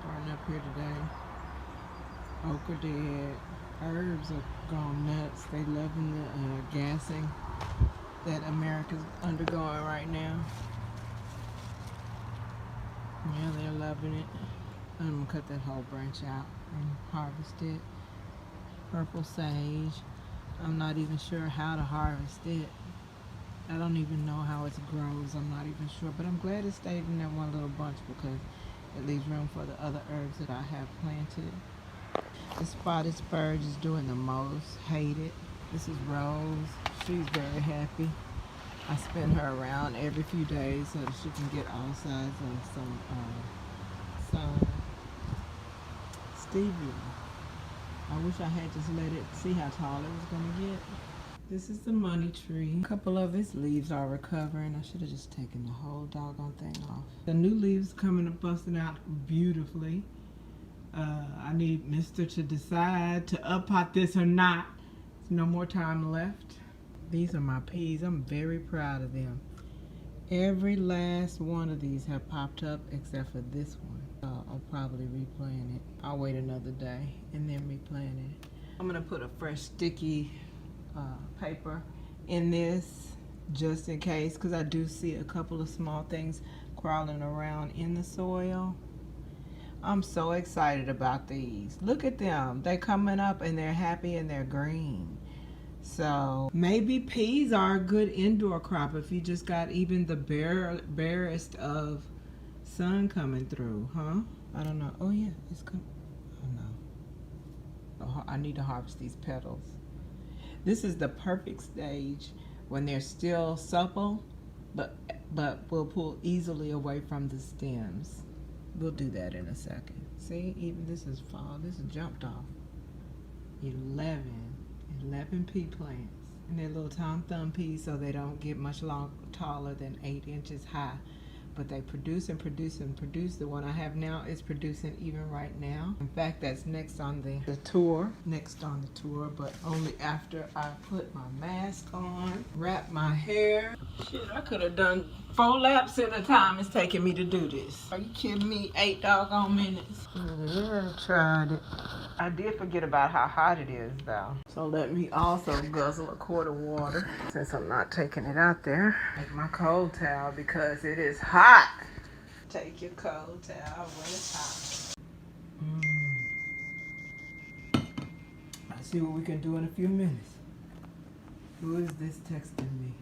starting up here today. Okra dead. Herbs are gone nuts. They loving the gassing that America's undergoing right now. Yeah, they're loving it. I'm gonna cut that whole branch out and harvest it. Purple sage. I'm not even sure how to harvest it. I don't even know how it grows. I'm not even sure, but I'm glad it stayed in that one little bunch because it leaves room for the other herbs that I have planted. The spotted spurge is doing the most. Hate it. This is Rose. She's very happy. I spin her around every few days so that she can get all sides of some stevia. I wish I had just let it see how tall it was going to get. This is the money tree. A couple of its leaves are recovering. I should have just taken the whole doggone thing off. The new leaves coming up, busting out beautifully. I need Mister to decide to up-pot this or not. There's no more time left. These are my peas. I'm very proud of them. Every last one of these have popped up except for this one. I'll probably replant it. I'll wait another day and then replant it. I'm gonna put a fresh sticky paper in this just in case, because I do see a couple of small things crawling around in the soil. I'm so excited about these. Look at them. They're coming up and they're happy and they're green. So maybe peas are a good indoor crop if you just got even the barest of sun coming through, huh? I don't know. Oh yeah, it's coming. Oh no. I need to harvest these petals. This is the perfect stage when they're still supple, but will pull easily away from the stems. We'll do that in a second. See, even this is fall. This is jumped off. 11 pea plants. And they're little Tom Thumb peas, so they don't get much taller than 8 inches high. But they produce and produce and produce. The one I have now is producing even right now. In fact, that's next on the tour. Next on the tour, but only after I put my mask on, wrap my hair. Shit, I could have done 4 laps in the time it's taking me to do this. Are you kidding me? 8 doggone minutes. Yeah, tried it. I did forget about how hot it is though. So let me also guzzle a quart of water since I'm not taking it out there. Take my cold towel because it is hot. Take your cold towel when it's hot. I'll see what we can do in a few minutes. Who is this texting me?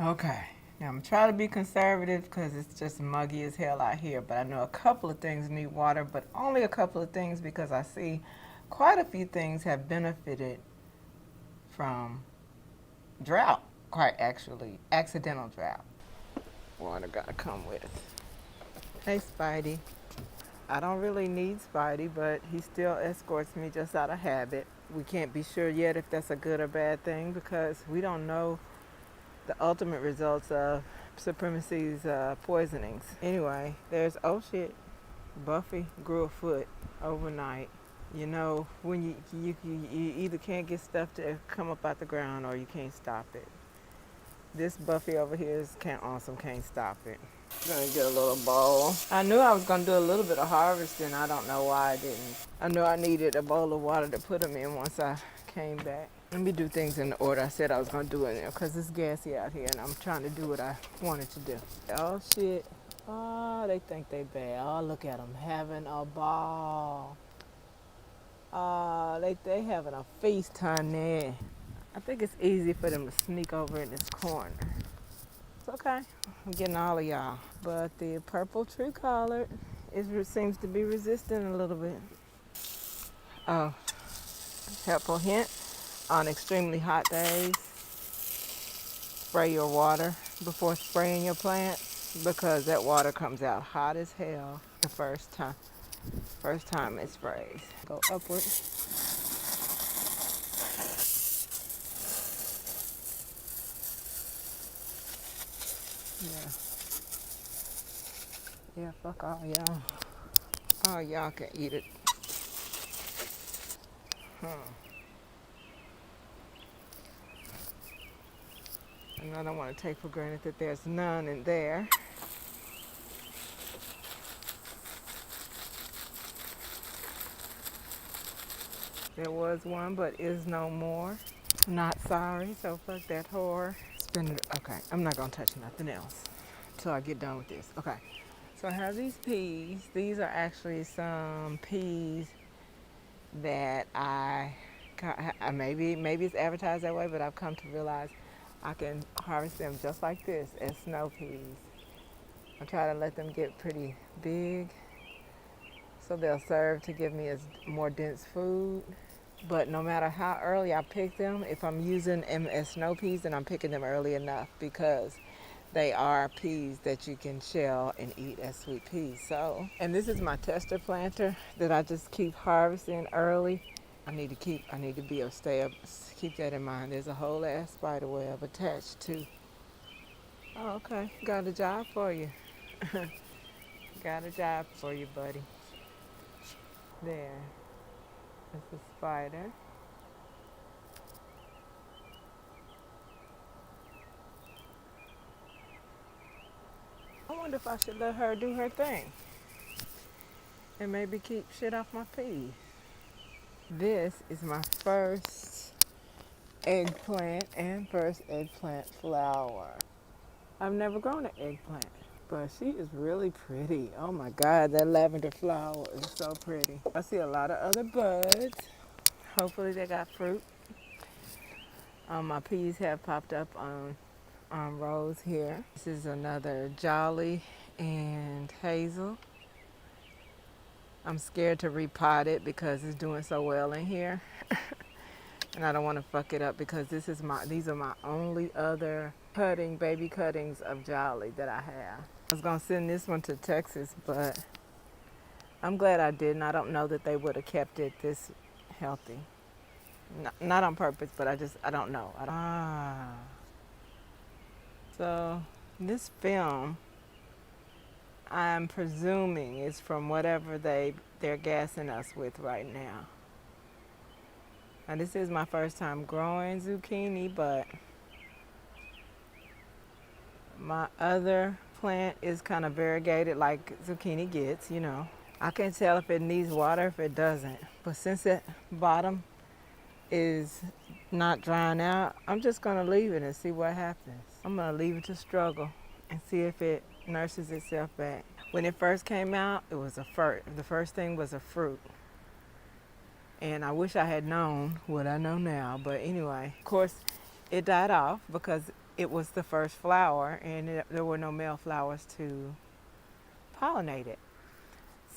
Okay. Now I'm trying to be conservative because it's just muggy as hell out here, but I know a couple of things need water, but only a couple of things because I see quite a few things have benefited from drought, quite actually, accidental drought. Water gotta come with it. Hey Spidey. I don't really need Spidey, but he still escorts me just out of habit. We can't be sure yet if that's a good or bad thing because we don't know the ultimate results of Supremacy's poisonings. Anyway, there's, oh shit, Buffy grew a foot overnight. You know, when you either can't get stuff to come up out the ground or you can't stop it. This Buffy over here is can't stop it. I'm gonna get a little bowl. I knew I was gonna do a little bit of harvesting. I don't know why I didn't. I knew I needed a bowl of water to put them in once I came back. Let me do things in the order I said I was gonna do it in because it's gassy out here and I'm trying to do what I wanted to do. Oh shit. Oh, they think they bad. Oh, look at them having a ball. They having a feast, honey. I think it's easy for them to sneak over in this corner. It's okay. I'm getting all of y'all. But the purple tree collard seems to be resistant a little bit. Oh, helpful hint. On extremely hot days, spray your water before spraying your plants because that water comes out hot as hell the first time it sprays. Go upward. Yeah, fuck all y'all. All y'all can eat it. And I don't want to take for granted that there's none in there. There was one, but is no more. Not sorry, so fuck that whore. Spin it. Okay, I'm not gonna touch nothing else until I get done with this. Okay, so I have these peas. These are actually some peas that I got, maybe it's advertised that way, but I've come to realize I can harvest them just like this as snow peas. I try to let them get pretty big so they'll serve to give me as more dense food. But no matter how early I pick them, if I'm using them as snow peas, then I'm picking them early enough because they are peas that you can shell and eat as sweet peas. So, and this is my tester planter that I just keep harvesting early. I need to keep that in mind. There's a whole ass spider web attached to. Oh, okay. Got a job for you. Got a job for you, buddy. There. That's a spider. I wonder if I should let her do her thing and maybe keep shit off my peas. This is my first eggplant and first eggplant flower. I've never grown an eggplant, but she is really pretty. Oh my God, that lavender flower is so pretty. I see a lot of other buds. Hopefully they got fruit. My peas have popped up on rows here. This is another Jolly and Hazel. I'm scared to repot it because it's doing so well in here. And I don't want to fuck it up because these are my only other baby cuttings of Jolly that I have. I was gonna send this one to Texas, but I'm glad I didn't. I don't know that they would have kept it this healthy. Not on purpose, but I don't know. So this film, I'm presuming, is from whatever they're gassing us with right now. Now this is my first time growing zucchini, but my other plant is kind of variegated like zucchini gets, you know. I can't tell if it needs water, if it doesn't. But since that bottom is not drying out, I'm just gonna leave it and see what happens. I'm gonna leave it to struggle and see if it nurses itself back. When it first came out, it was the first thing was a fruit. And I wish I had known what I know now, but anyway, of course, it died off because it was the first flower and there were no male flowers to pollinate it.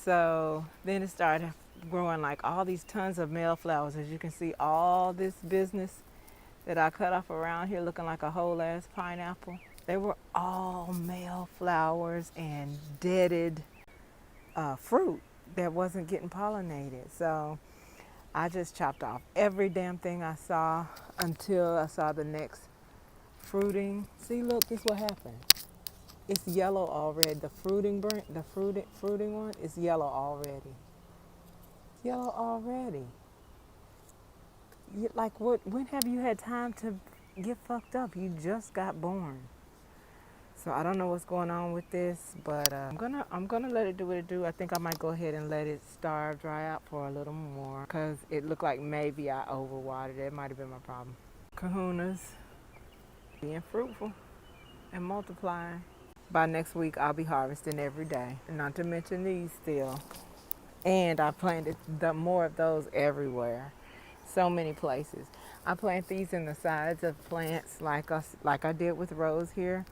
So then it started growing like all these tons of male flowers. As you can see, all this business that I cut off around here looking like a whole ass pineapple, they were all male flowers and deaded fruit that wasn't getting pollinated. So I just chopped off every damn thing I saw until I saw the next fruiting. See, look, this is what happened. It's yellow already. The fruiting one is yellow already. It's yellow already. Like what? When have you had time to get fucked up? You just got born. So I don't know what's going on with this, but I'm gonna let it do what it do. I think I might go ahead and let it dry out for a little more because it looked like maybe I overwatered it. It might have been my problem. Kahunas being fruitful and multiplying. By next week, I'll be harvesting every day, not to mention these still. And I planted more of those everywhere, so many places. I plant these in the sides of plants like I did with rose here,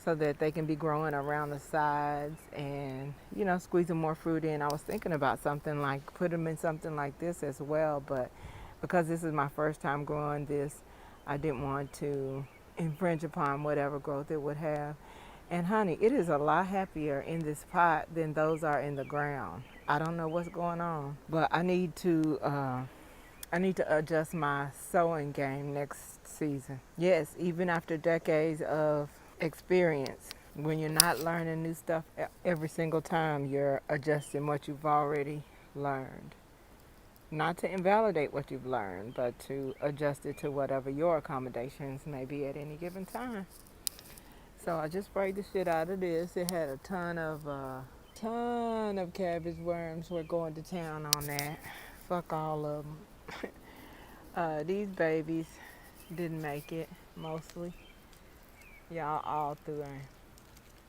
so that they can be growing around the sides and, you know, squeezing more fruit in. I was thinking about something like put them in something like this as well, but because this is my first time growing this, I didn't want to infringe upon whatever growth it would have. And honey, it is a lot happier in this pot than those are in the ground. I don't know what's going on, but I need to adjust my sowing game next season. Yes, even after decades of experience, when you're not learning new stuff every single time, you're adjusting what you've already learned. Not to invalidate what you've learned, but to adjust it to whatever your accommodations may be at any given time. So I just sprayed the shit out of this. It had a ton of cabbage worms. We're going to town on that. Fuck all of them. These babies didn't make it, mostly. Y'all all through there.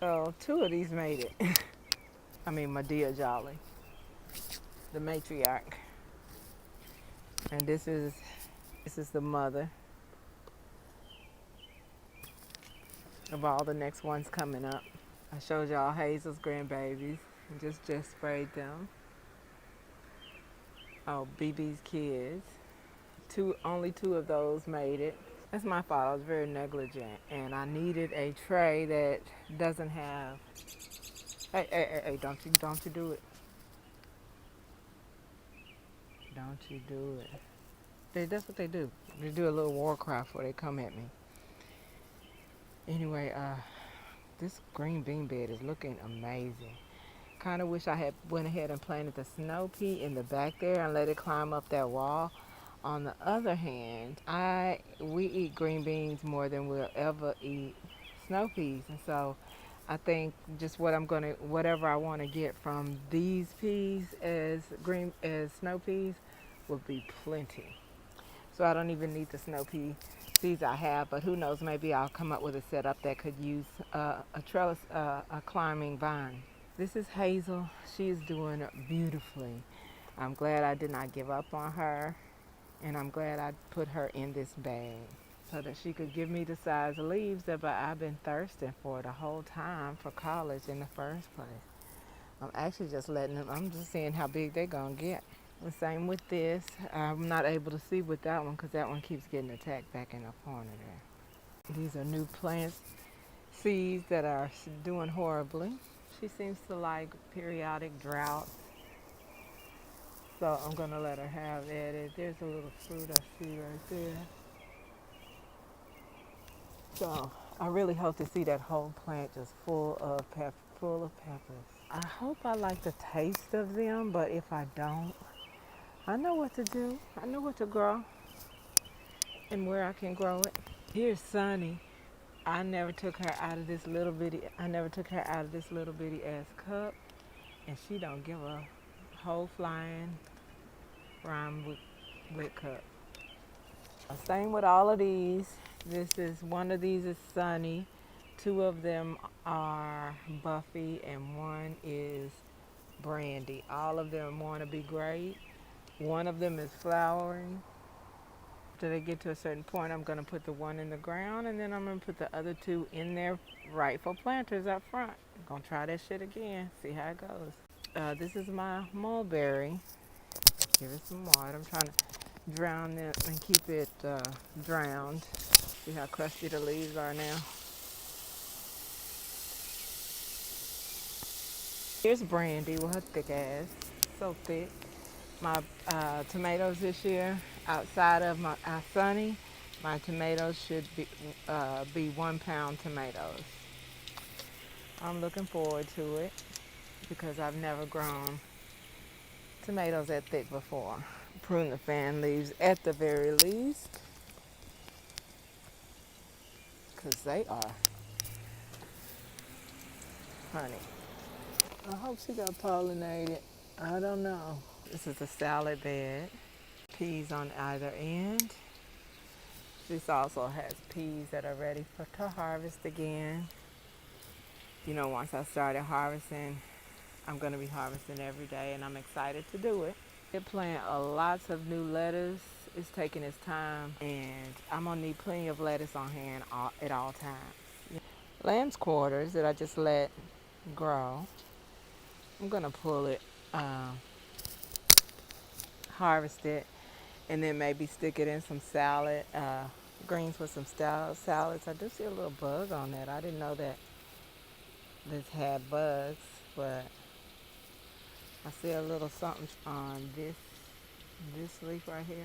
So 2 of these made it. I mean, my dear Jolly, the matriarch. And this is the mother of all the next ones coming up. I showed y'all Hazel's grandbabies and just sprayed them. Oh, BB's kids. Only 2 of those made it. That's my fault. I was very negligent, and I needed a tray that doesn't have. Hey! Don't you do it? Don't you do it? That's what they do. They do a little war cry before they come at me. Anyway, this green bean bed is looking amazing. Kind of wish I had went ahead and planted the snow pea in the back there and let it climb up that wall. On the other hand, we eat green beans more than we'll ever eat snow peas, and so I think just whatever I want to get from these peas as snow peas will be plenty. So I don't even need the snow pea seeds I have, but who knows, maybe I'll come up with a setup that could use a trellis, a climbing vine. This is Hazel. She is doing beautifully. I'm glad I did not give up on her, and I'm glad I put her in this bag so that she could give me the size of leaves that I've been thirsting for the whole time for college in the first place. I'm actually just I'm just seeing how big they're gonna get. The same with this. I'm not able to see with that one because that one keeps getting attacked back in the corner there. These are new plants, seeds that are doing horribly. She seems to like periodic droughts, so I'm going to let her have it. There's a little fruit I see right there. So I really hope to see that whole plant just full of peppers. I hope I like the taste of them, but if I don't, I know what to do. I know what to grow and where I can grow it. Here's Sunny. I never took her out of this little bitty ass cup, and she don't give a whole flying rhyme with cup. Same with all of these. One of these is Sunny. 2 of them are Buffy, and 1 is Brandy. All of them want to be great. One of them is flowering. After they get to a certain point, I'm going to put the 1 in the ground, and then I'm going to put the other 2 in their rightful planters up front. I'm going to try that shit again, see how it goes. This is my mulberry. Give it some water. I'm trying to drown it and keep it drowned. See how crusty the leaves are now. Here's Brandy with her thick ass. So thick. My tomatoes this year, outside of my Sunny, my tomatoes should be 1 pound tomatoes. I'm looking forward to it because I've never grown tomatoes that thick before. Prune the fan leaves at the very least because they are honey. I hope she got pollinated. I don't know. This is a salad bed. Peas on either end. This also has peas that are ready to harvest again. You know, once I started harvesting, I'm going to be harvesting every day, and I'm excited to do it. I plant lots of new lettuce. It's taking its time, and I'm going to need plenty of lettuce on hand at all times. Lamb's quarters that I just let grow. I'm going to pull it, harvest it, and then maybe stick it in some salad, greens with some salads. I do see a little bug on that. I didn't know that this had bugs, but I see a little something on this leaf right here.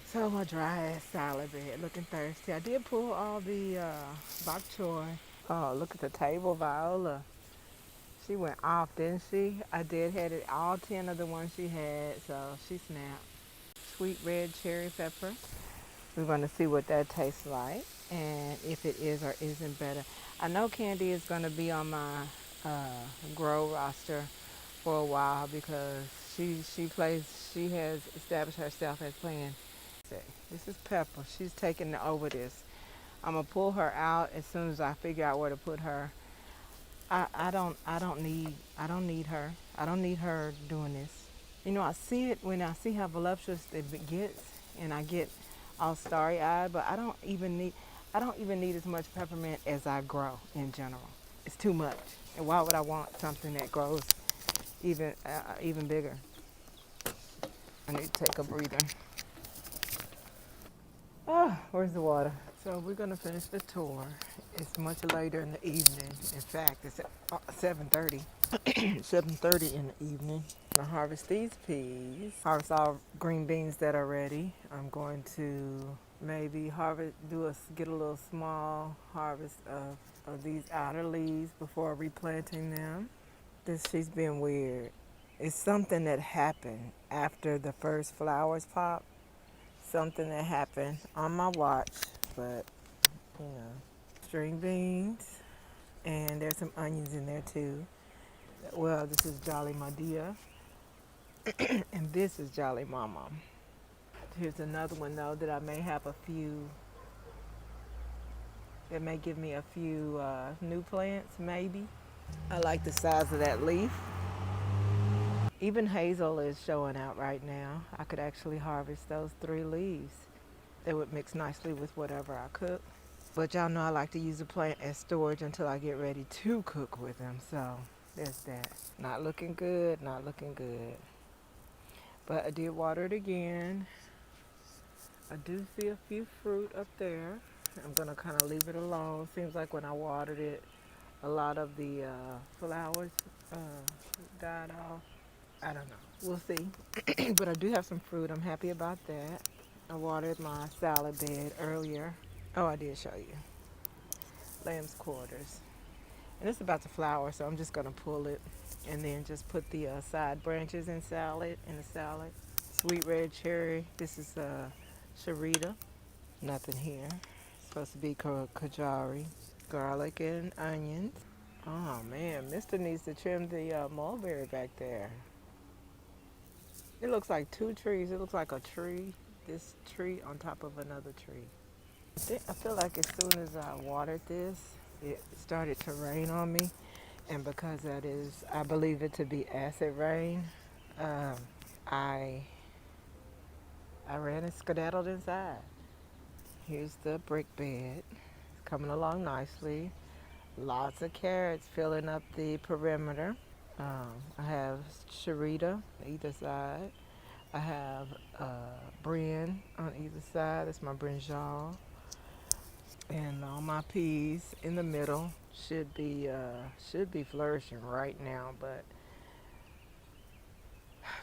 So my dry ass salad bed, looking thirsty. I did pull all the bok choy. Oh, look at the table, Viola. She went off, didn't she? I did had it all 10 of the ones she had, so she snapped. Sweet red cherry pepper. We're going to see what that tastes like and if it is or isn't better. I know Candy is going to be on my grow roster for a while because she has established herself as playing. This is Pepper. She's taking over this. I'm gonna pull her out as soon as I figure out where to put her. I don't need her. I don't need her doing this. You know, I see it when I see how voluptuous it gets, and I get all starry eyed. But I don't even need as much peppermint as I grow in general. It's too much. And why would I want something that grows even bigger? I need to take a breather. Ah, where's the water? So we're gonna finish the tour. It's much later in the evening. In fact, it's at 7:30. 7:30 in the evening. I'm gonna harvest these peas. Harvest all green beans that are ready. I'm going to maybe get a little small harvest of these outer leaves before replanting them. She's been weird. It's something that happened after the first flowers pop. Something that happened on my watch, but you know, string beans, and there's some onions in there too. Well, this is Jolly Madia, and this is Jolly Mama. Here's another one though that I may have a few. That may give me a few new plants, maybe. I like the size of that leaf. Even hazel is showing out right now. I could actually harvest those 3 leaves. They would mix nicely with whatever I cook. But y'all know I like to use the plant as storage until I get ready to cook with them. So there's that. Not looking good, not looking good. But I did water it again. I do see a few fruit up there. I'm going to kind of leave it alone. Seems like when I watered it, a lot of the flowers died off. I don't know. We'll see. But I do have some fruit. I'm happy about that. I watered my salad bed earlier. Oh, I did show you. Lamb's quarters. And it's about to flower, so I'm just going to pull it and then just put the side branches in the salad. Sweet red cherry. This is Sharita. Nothing here. It's supposed to be kajari. Garlic and onions. Oh man, Mister needs to trim the mulberry back there. It looks like 2 trees. It looks like a tree. This tree on top of another tree. I feel like as soon as I watered this, it started to rain on me. And because I believe it to be acid rain, I ran and skedaddled inside. Here's the brick bed. It's coming along nicely. Lots of carrots filling up the perimeter. I have Sharita on either side. I have Brin on either side. That's my brinjal. And all my peas in the middle should be flourishing right now, but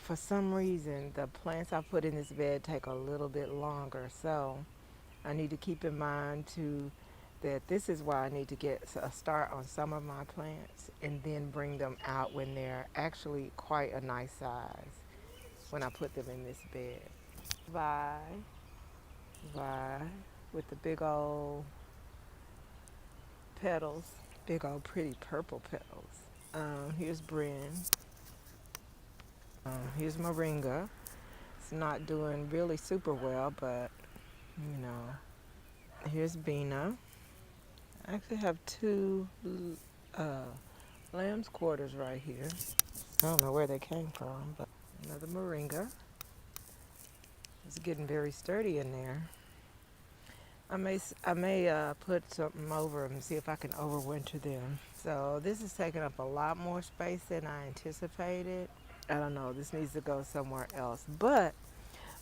for some reason the plants I put in this bed take a little bit longer, so I need to keep in mind too that this is why I need to get a start on some of my plants and then bring them out when they're actually quite a nice size when I put them in this bed. Vi with the big old petals, big old pretty purple petals. Here's Brin. Here's moringa. It's not doing really super well, but you know. Here's Bina. I actually have 2 lamb's quarters right here. I don't know where they came from, but another moringa. It's getting very sturdy in there. I may put something over them and see if I can overwinter them. So this is taking up a lot more space than I anticipated. I don't know, this needs to go somewhere else. But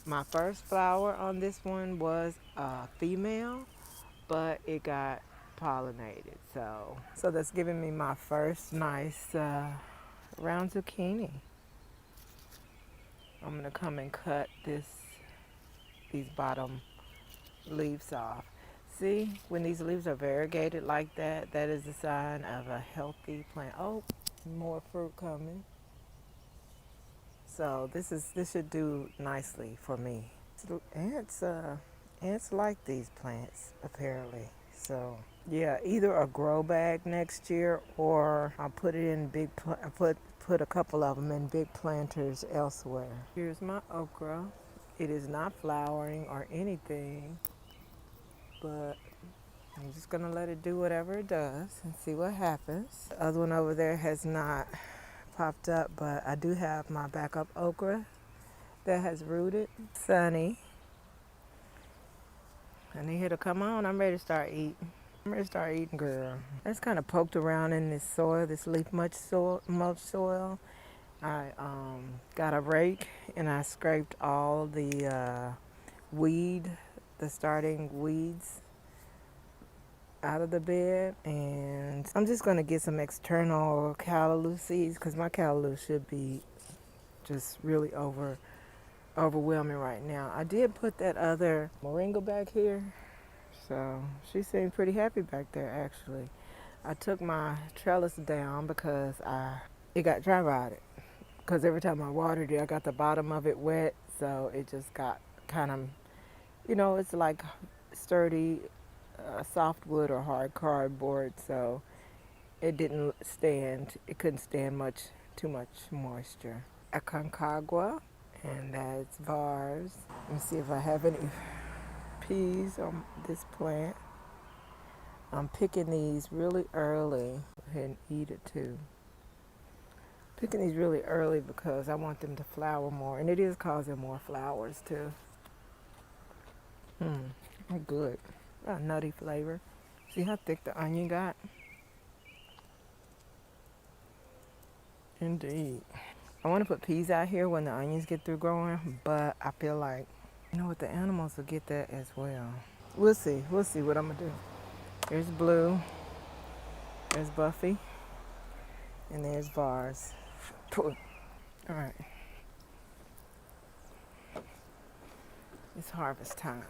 my first flower on this one was a female, but it got pollinated. So that's giving me my first nice round zucchini. I'm gonna come and cut these bottom leaves off. See, when these leaves are variegated like that, that is a sign of a healthy plant. Oh, more fruit coming. So this should do nicely for me. Ants like these plants apparently. So yeah, either a grow bag next year or I'll put it in put a couple of them in big planters elsewhere. Here's my okra. It is not flowering or anything, but I'm just gonna let it do whatever it does and see what happens. The other one over there has not popped up, but I do have my backup okra that has rooted. Sunny. I need her to come on. I'm ready to start eating. I'm ready to start eating, girl. I just kind of poked around in this soil, this leaf mulch soil. I got a rake and I scraped all the the starting weeds out of the bed, and I'm just gonna get some external callaloo seeds because my callaloo should be just really overwhelming right now. I did put that other moringa back here, so she seemed pretty happy back there actually. I took my trellis down because it got dry rotted. Because every time I watered it, I got the bottom of it wet, so it just got kind of, it's like sturdy soft wood or hard cardboard, so it couldn't stand too much moisture. Aconcagua, and that's vars. Let me see if I have any peas on this plant. I'm picking these really early. Go ahead and eat it too. Picking these really early because I want them to flower more, and it is causing more flowers too. They're good. A nutty flavor. See how thick the onion got? Indeed. I want to put peas out here when the onions get through growing, but I feel like, the animals will get that as well. We'll see. We'll see what I'm going to do. There's Blue. There's Buffy. And there's Vars. All right. It's harvest time.